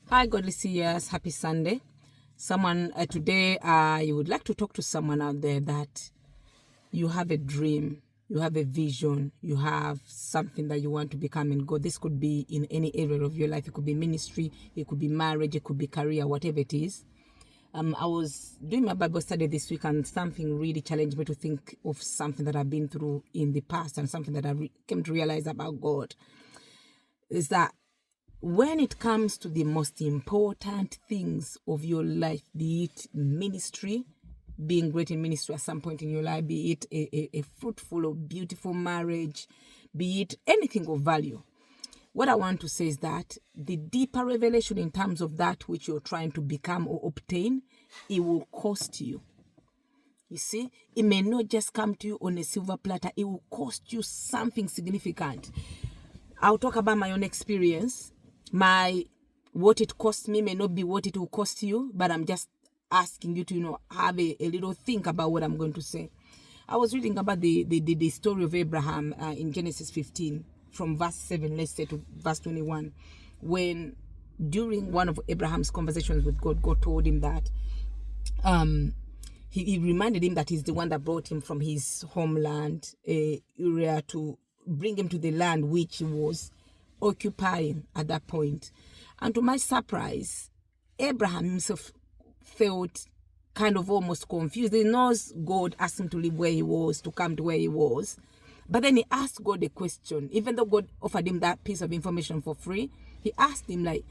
Hi, godly seers. Happy Sunday. Today, I would like to talk to someone out there that you have a dream, you have a vision, you have something that you want to become in God. This could be in any area of your life. It could be ministry, it could be marriage, it could be career, whatever it is. I was doing my Bible study this week, and something really challenged me to think of something that I've been through in the past and something that I came to realize about God. Is that when it comes to the most important things of your life, be it ministry, being great in ministry at some point in your life, be it a fruitful or beautiful marriage, be it anything of value, what I want to say is that the deeper revelation in terms of that which you're trying to become or obtain, it will cost you. You see, it may not just come to you on a silver platter, it will cost you something significant. I'll talk about my own experience. What it cost me may not be what it will cost you, but I'm just asking you to, have a little think about what I'm going to say. I was reading about the story of Abraham in Genesis 15, from verse 7, let's say, to verse 21, when during one of Abraham's conversations with God, God told him that he reminded him that he's the one that brought him from his homeland, Uriah, to bring him to the land which he was occupying at that point. And to my surprise, Abraham himself felt kind of almost confused. He knows God asked him to leave where he was, to come to where he was. But then he asked God a question. Even though God offered him that piece of information for free, he asked him, like,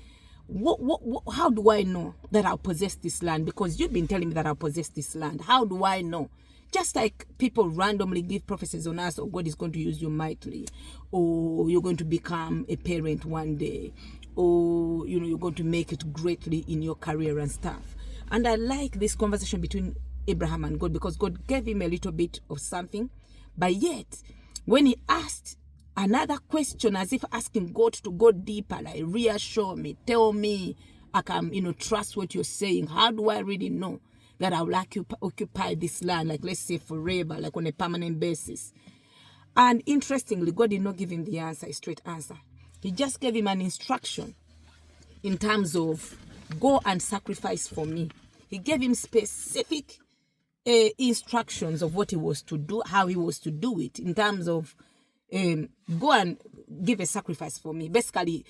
how do I know that I'll possess this land? Because you've been telling me that I'll possess this land. How do I know? Just like people randomly give prophecies on us, or God is going to use you mightily, or you're going to become a parent one day, or you're going to make it greatly in your career and stuff. And I like this conversation between Abraham and God, because God gave him a little bit of something, but yet when he asked another question, as if asking God to go deeper, like, reassure me, tell me I can trust what you're saying. How do I really know that I will occupy this land, like, let's say forever, like on a permanent basis? And interestingly, God did not give him the answer, a straight answer. He just gave him an instruction in terms of go and sacrifice for me. He gave him specific instructions of what he was to do, how he was to do it, in terms of go and give a sacrifice for me. Basically,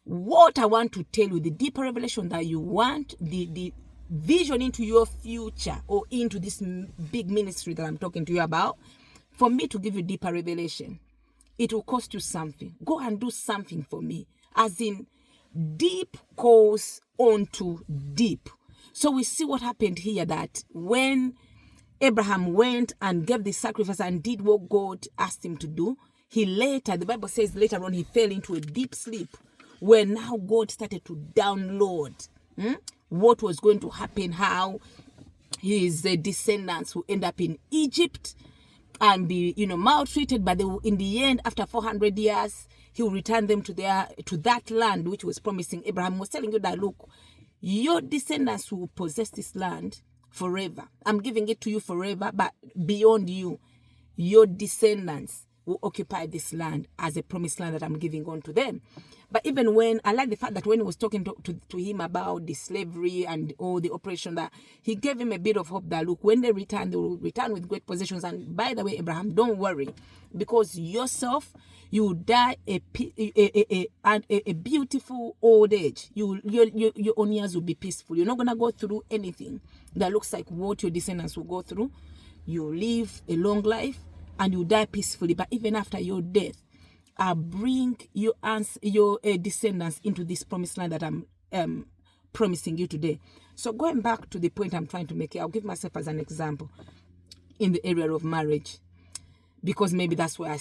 what I want to tell you, the deeper revelation that you want, the vision into your future, or into this big ministry that I'm talking to you about, for me to give you deeper revelation, it will cost you something. Go and do something for me. As in, deep calls onto deep. So we see what happened here, that when Abraham went and gave the sacrifice and did what God asked him to do, the Bible says later on, he fell into a deep sleep, where now God started to download what was going to happen, how his descendants will end up in Egypt and be maltreated, but in the end, after 400 years, he will return them to that land which was promising. Abraham was telling you that, look, your descendants will possess this land forever. I'm giving it to you forever, but beyond you, your descendants will occupy this land as a promised land that I'm giving on to them. But even when, I like the fact that when he was talking to him about the slavery and all the oppression, that he gave him a bit of hope that, look, when they will return with great possessions. And by the way, Abraham, don't worry, because yourself, you will die a beautiful old age. Your own years will be peaceful. You're not going to go through anything that looks like what your descendants will go through. You live a long life and you die peacefully. But even after your death, I'll bring your descendants into this promised land that I'm promising you today. So going back to the point I'm trying to make here, I'll give myself as an example in the area of marriage, because maybe that's where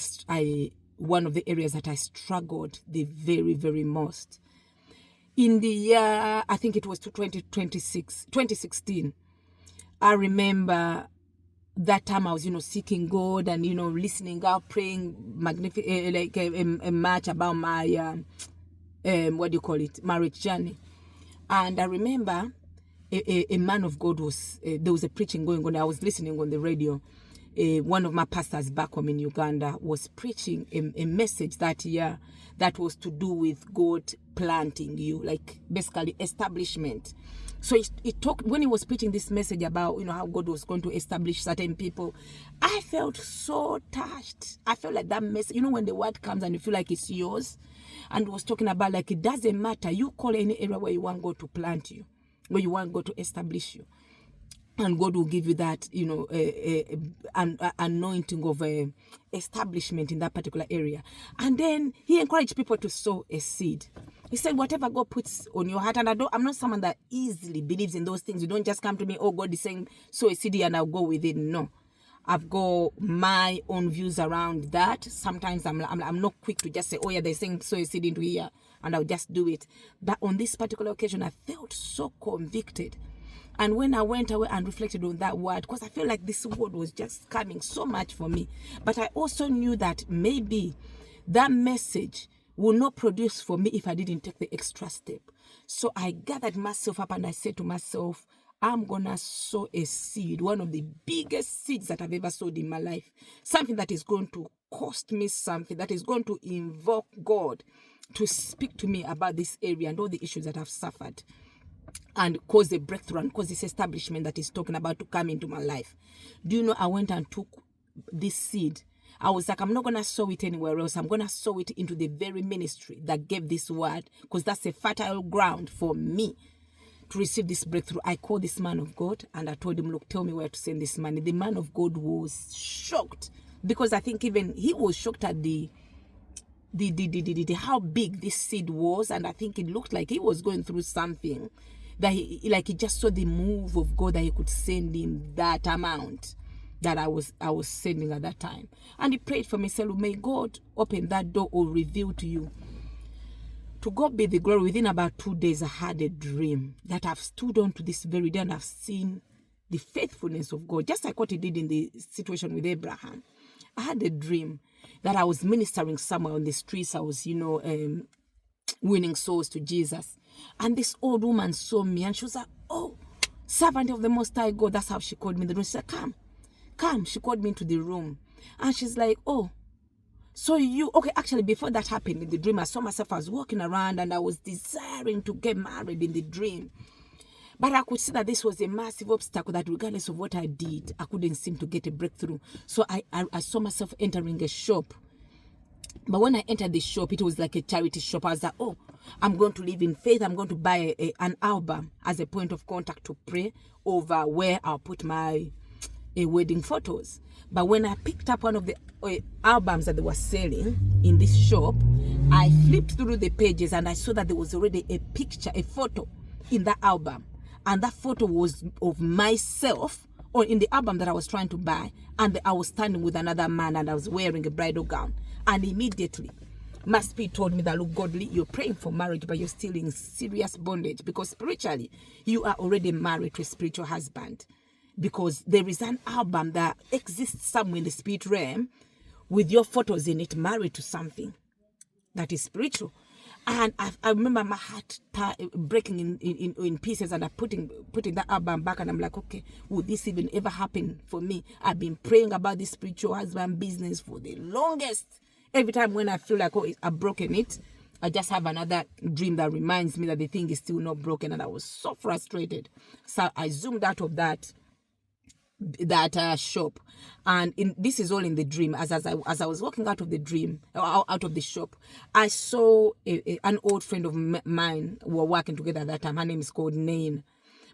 one of the areas that I struggled the very, very most. In the year, I think it was 2016, I remember that time I was, seeking God and, listening out, praying like a much about my, marriage journey. And I remember a man of God there was a preaching going on. I was listening on the radio, one of my pastors back home in Uganda was preaching a message that year that was to do with God planting you, like basically establishment. So it talked, when he was preaching this message about, how God was going to establish certain people, I felt so touched. I felt like that message, when the word comes and you feel like it's yours, and was talking about like, it doesn't matter. You call any area where you want God to plant you, where you want God to establish you. And God will give you that, an anointing of establishment in that particular area. And then he encouraged people to sow a seed. He said, whatever God puts on your heart, and I'm not someone that easily believes in those things. You don't just come to me, oh, God is saying, sow a seed and I'll go with it. No. I've got my own views around that. Sometimes I'm not quick to just say, oh yeah, they're saying sow a seed into here, and I'll just do it. But on this particular occasion, I felt so convicted. And when I went away and reflected on that word, because I felt like this word was just coming so much for me. But I also knew that maybe that message will not produce for me if I didn't take the extra step. So I gathered myself up and I said to myself, I'm going to sow a seed, one of the biggest seeds that I've ever sowed in my life. Something that is going to cost me something, that is going to invoke God to speak to me about this area and all the issues that I've suffered, and cause a breakthrough and cause this establishment that he's talking about to come into my life. Do you know, I went and took this seed. I was like, I'm not going to sow it anywhere else. I'm going to sow it into the very ministry that gave this word, because that's a fertile ground for me to receive this breakthrough. I called this man of God and I told him, look, tell me where to send this money. The man of God was shocked, because I think even he was shocked at the how big this seed was. And I think it looked like he was going through something, that he just saw the move of God, that he could send him that amount that I was sending at that time. And he prayed for me, said, may God open that door or reveal to you. To God be the glory. Within about 2 days, I had a dream that I've stood on to this very day, and I've seen the faithfulness of God, just like what he did in the situation with Abraham. I had a dream that I was ministering somewhere on the streets. I was, winning souls to Jesus. And this old woman saw me and she was like, oh, servant of the Most High God. That's how she called me in the room. She said, come. She called me into the room. And she's like, oh, so you, okay, actually before that happened in the dream, I saw myself, I was walking around and I was desiring to get married in the dream. But I could see that this was a massive obstacle, that regardless of what I did, I couldn't seem to get a breakthrough. So I saw myself entering a shop. But when I entered the shop, it was like a charity shop. I was like, oh, I'm going to live in faith. I'm going to buy an album as a point of contact to pray over where I'll put my wedding photos. But when I picked up one of the albums that they were selling in this shop, I flipped through the pages and I saw that there was already a picture, a photo in that album. And that photo was of myself, or in the album that I was trying to buy. And I was standing with another man and I was wearing a bridal gown. And immediately, my spirit told me that, look, Godly, you're praying for marriage, but you're still in serious bondage, because spiritually, you are already married to a spiritual husband. Because there is an album that exists somewhere in the spirit realm with your photos in it, married to something that is spiritual. And I remember my heart breaking in pieces, and I putting that album back, and I'm like, okay, would this even ever happen for me? I've been praying about this spiritual husband business for the longest. Every time when I feel like, oh, I've broken it, I just have another dream that reminds me that the thing is still not broken, and I was so frustrated. So I zoomed out of that shop, and this is all in the dream. As I was walking out of the dream, out of the shop, I saw an old friend of mine. We were working together at that time. Her name is called Nain.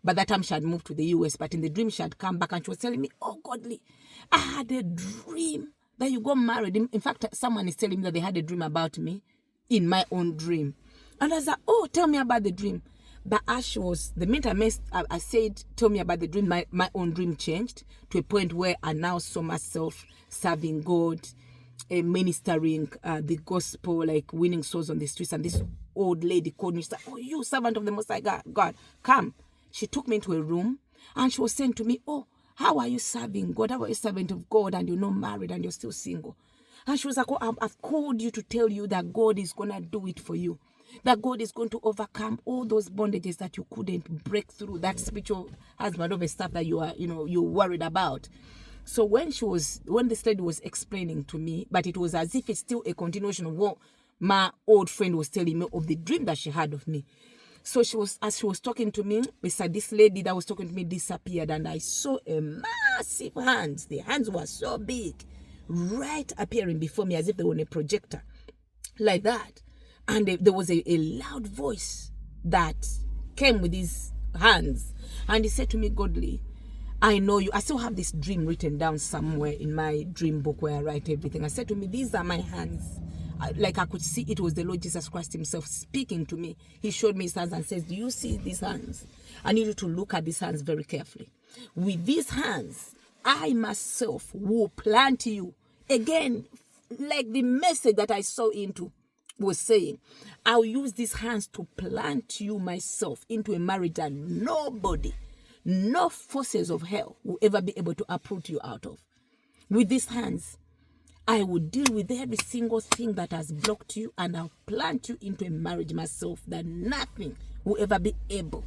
But that time she had moved to the US, but in the dream she had come back and she was telling me, oh, Godly, I had a dream that you got married. In fact, someone is telling me that they had a dream about me in my own dream. And I was like, oh, tell me about the dream. But as she was, the minute I said, tell me about the dream, my own dream changed to a point where I now saw myself serving God, ministering the gospel, like winning souls on the streets. And this old lady called me. She said, oh, you servant of the Most High God, come. She took me into a room and she was saying to me, oh, how are you serving God? How are you a servant of God and you're not married and you're still single? And she was like, oh, I've called you to tell you that God is going to do it for you. That God is going to overcome all those bondages that you couldn't break through, that spiritual husband of a stuff that you are, you're worried about. So when this lady was explaining to me, but it was as if it's still a continuation of what my old friend was telling me of the dream that she had of me. So as she was talking to me, beside this lady that was talking to me disappeared, and I saw a massive hands. The hands were so big, right appearing before me as if they were on a projector, like that. And there was a loud voice that came with his hands, and he said to me, Godly, I know you. I still have this dream written down somewhere in my dream book where I write everything. I said to me, these are my hands. Like I could see it was the Lord Jesus Christ himself speaking to me. He showed me his hands and says, do you see these hands? I need you to look at these hands very carefully. With these hands, I myself will plant you. Again, like the message that I saw into was saying, I'll use these hands to plant you myself into a marriage that nobody, no forces of hell will ever be able to uproot you out of. With these hands, I will deal with every single thing that has blocked you, and I'll plant you into a marriage myself that nothing will ever be able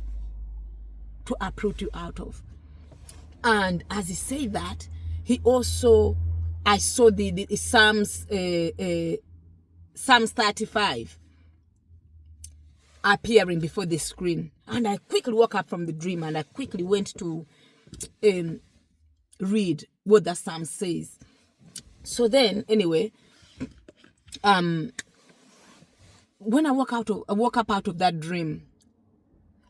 to uproot you out of. And as he said that, he also, I saw the Psalms 35 appearing before the screen. And I quickly woke up from the dream, and I quickly went to read what the Psalm says. So then, anyway, when I woke up out of that dream,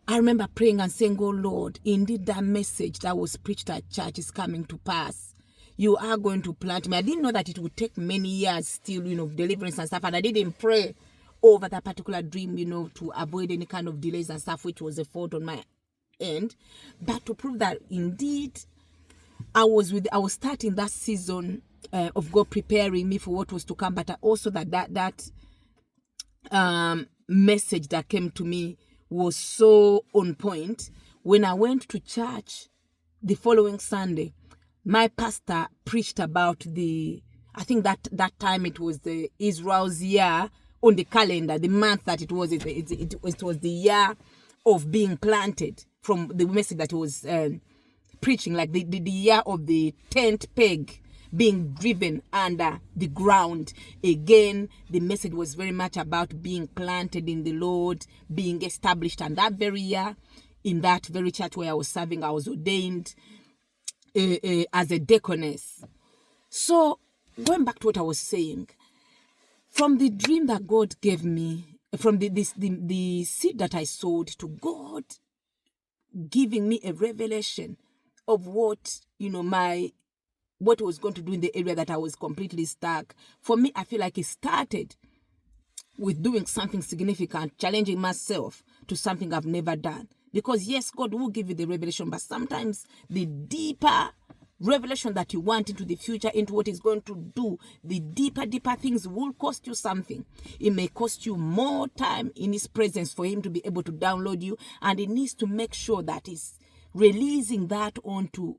I remember praying and saying, oh Lord, indeed that message that was preached at church is coming to pass. You are going to plant me. I didn't know that it would take many years still, deliverance and stuff. And I didn't pray over that particular dream, to avoid any kind of delays and stuff, which was a fault on my end. But to prove that indeed I was starting that season of God preparing me for what was to come, but also that message that came to me was so on point. When I went to church the following Sunday, my pastor preached about I think that time it was the Israel's year on the calendar, the month that it was the year of being planted, from the message that he was preaching, like the year of the tent peg being driven under the ground. Again, the message was very much about being planted in the Lord, being established. And that very year, in that very church where I was serving, I was ordained as a deaconess. So going back to what I was saying, from the dream that God gave me, from the seed that I sowed, to God giving me a revelation of what what was going to do in the area that I was completely stuck. For me, I feel like it started with doing something significant, challenging myself to something I've never done. Because yes, God will give you the revelation, but sometimes the deeper revelation that you want into the future, into what is going to do, the deeper things will cost you something. It may cost you more time in his presence for him to be able to download you, and it needs to make sure that it's releasing that onto,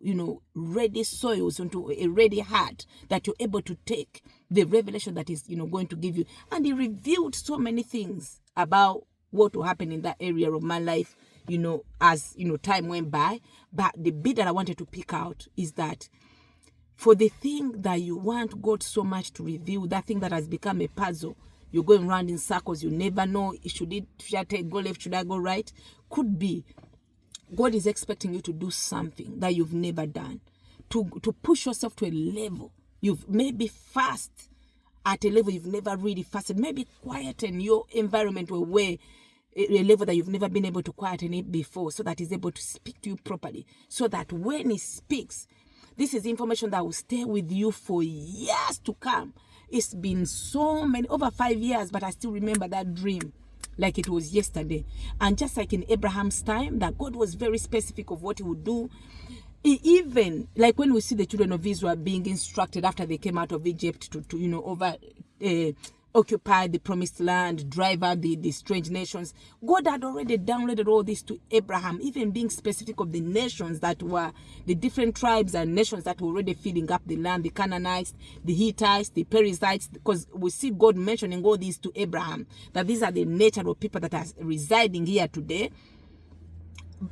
ready soils, onto a ready heart, that you're able to take the revelation that is, going to give you. And he revealed so many things about what will happen in that area of my life, as, time went by. But the bit that I wanted to pick out is that for the thing that you want God so much to reveal, that thing that has become a puzzle, you're going round in circles, you never know, should I go left, should I go right? Could be God is expecting you to do something that you've never done, to push yourself to a level you've maybe fast at a level you've never really fasted, maybe quieten your environment where a level that you've never been able to quieten it before, so that he's able to speak to you properly, so that when he speaks, this is information that will stay with you for years to come. It's been so many, over 5 years, but I still remember that dream like it was yesterday. And just like in Abraham's time, that God was very specific of what he would do. Even like when we see the children of Israel being instructed after they came out of Egypt to occupy the promised land, drive out the strange nations, God had already downloaded all this to Abraham, even being specific of the nations that were the different tribes and nations that were already filling up the land, the Canaanites, the Hittites, the Perizzites, because we see God mentioning all these to Abraham, that these are the natural people that are residing here today.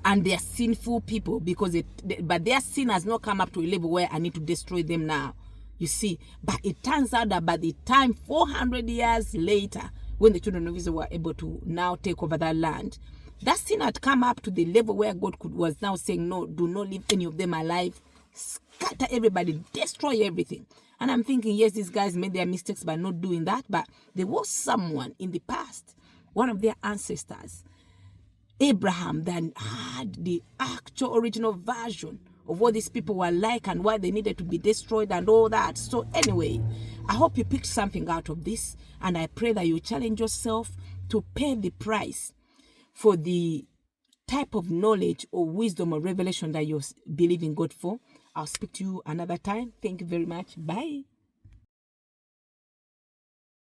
and they are sinful people, because but their sin has not come up to a level where I need to destroy them now. You see, but it turns out that by the time 400 years later, when the children of Israel were able to now take over that land, that sin had come up to the level where God was now saying, no, do not leave any of them alive. Scatter everybody, destroy everything. And I'm thinking, yes, these guys made their mistakes by not doing that, but there was someone in the past, one of their ancestors, Abraham, that had the actual original version of what these people were like and why they needed to be destroyed and all that. So anyway, I hope you picked something out of this, and I pray that you challenge yourself to pay the price for the type of knowledge or wisdom or revelation that you're believing God for. I'll speak to you another time. Thank you very much. Bye.